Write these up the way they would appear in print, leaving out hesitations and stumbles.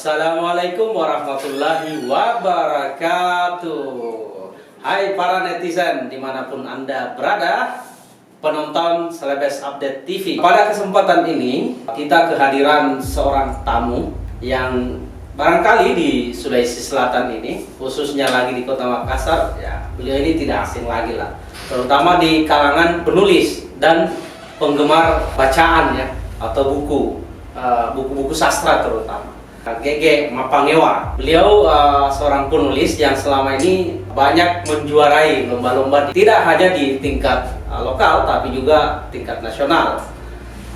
Assalamualaikum warahmatullahi wabarakatuh. Hai para netizen dimanapun Anda berada, penonton Selebes Update TV. Pada kesempatan ini kita kehadiran seorang tamu yang barangkali di Sulawesi Selatan ini, khususnya lagi di Kota Makassar, ya beliau ini tidak asing lagi lah, terutama di kalangan penulis dan penggemar bacaan ya, atau buku-buku sastra terutama. Gege Mapangewa. Beliau seorang penulis yang selama ini banyak menjuarai lomba-lomba tidak hanya di tingkat lokal tapi juga tingkat nasional.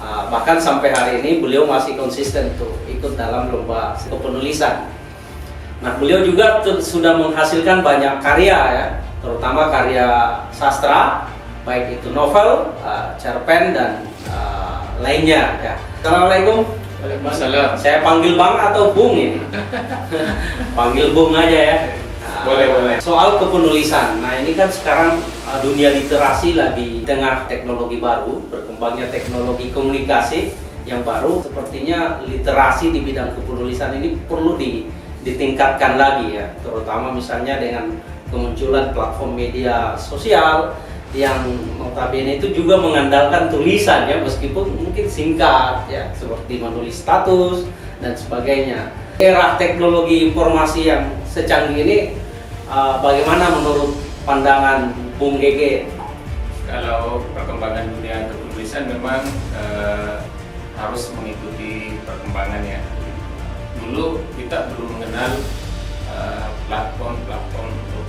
Bahkan sampai hari ini beliau masih konsisten tuh ikut dalam lomba kepenulisan. Nah, beliau juga sudah menghasilkan banyak karya ya, terutama karya sastra, baik itu novel, cerpen dan lainnya ya. Assalamualaikum. Waalaikumsalam. Saya panggil Bang atau Bung ini? Panggil Bung aja ya. Boleh. Soal kepenulisan. Nah, ini kan sekarang dunia literasi lagi tengah teknologi baru, berkembangnya teknologi komunikasi yang baru. Sepertinya literasi di bidang kepenulisan ini perlu ditingkatkan lagi ya, terutama misalnya dengan kemunculan platform media sosial yang notabene itu juga mengandalkan tulisan ya, meskipun mungkin singkat ya, seperti menulis status dan sebagainya. Era teknologi informasi yang secanggih ini, bagaimana menurut pandangan Bung Gege? Kalau perkembangan dunia kepenulisan memang harus mengikuti perkembangannya. Dulu kita belum mengenal platform untuk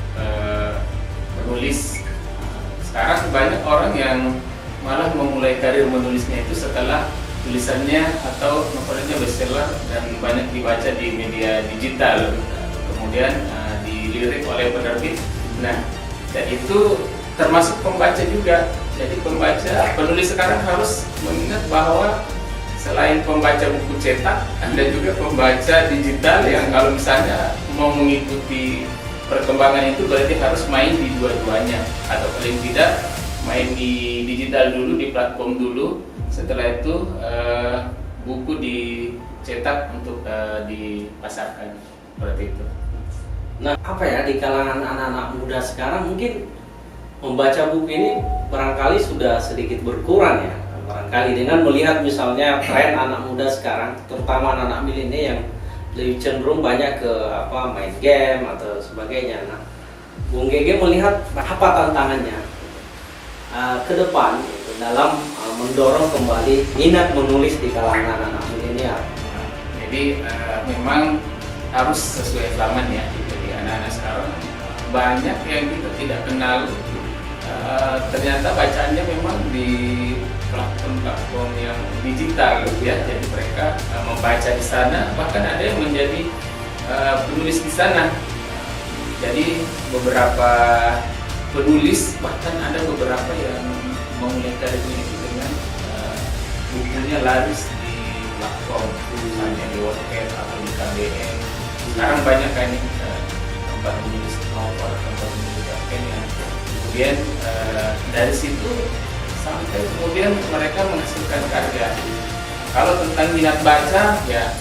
menulis. Sekarang banyak orang yang malah memulai karir menulisnya itu setelah tulisannya atau novelnya bestseller dan banyak dibaca di media digital, kemudian dilirik oleh penerbit. Nah, dan itu termasuk pembaca juga. Jadi penulis sekarang harus mengingat bahwa selain pembaca buku cetak, ada juga pembaca digital yang kalau misalnya mau mengikuti perkembangan itu berarti harus main di dua-duanya, atau paling tidak main di digital dulu, di platform dulu, setelah itu buku dicetak untuk dipasarkan, seperti itu. Nah, apa ya, di kalangan anak-anak muda sekarang mungkin membaca buku ini barangkali sudah sedikit berkurang ya, barangkali dengan melihat misalnya tren anak muda sekarang, terutama anak-anak milenial yang lebih cenderung banyak ke main game atau sebagainya. Nah, Bung Gege melihat apa tantangannya ke depan gitu, dalam mendorong kembali minat menulis di kalangan anak-anak milenial. Jadi memang harus sesuai zaman ya. Jadi anak-anak sekarang banyak yang kita tidak kenal, ternyata bacaannya memang di platform yang digital ya. Jadi mereka membaca di sana, bahkan ada yang menjadi penulis di sana. Jadi beberapa penulis, bahkan ada beberapa yang memulai karir itu dengan bukunya laris di platform, misalnya di Wattpad atau di KBM. Sekarang banyak kan tempat menulis novel, tempat menulis cerpen yang kemudian dari situ sampai kemudian mereka menghasilkan karya. Kalau tentang minat baca ya,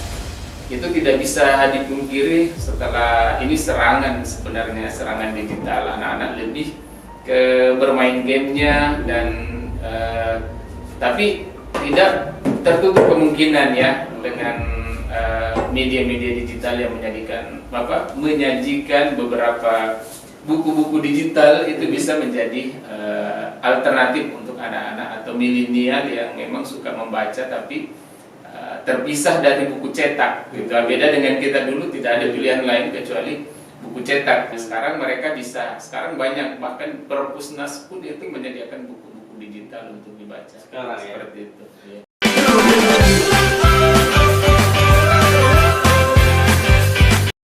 itu tidak bisa dipungkiri setelah ini sebenarnya serangan digital. Anak-anak lebih ke bermain gamenya dan tapi tidak tertutup kemungkinan ya dengan media-media digital yang menyajikan beberapa buku-buku digital itu bisa menjadi alternatif untuk anak-anak atau milenial yang memang suka membaca tapi terpisah dari buku cetak gitu. Beda dengan kita dulu, tidak ada pilihan lain kecuali buku cetak. Sekarang sekarang banyak, bahkan Perpusnas pun itu menyediakan buku-buku digital untuk dibaca. Sekarang, seperti itu. Ya.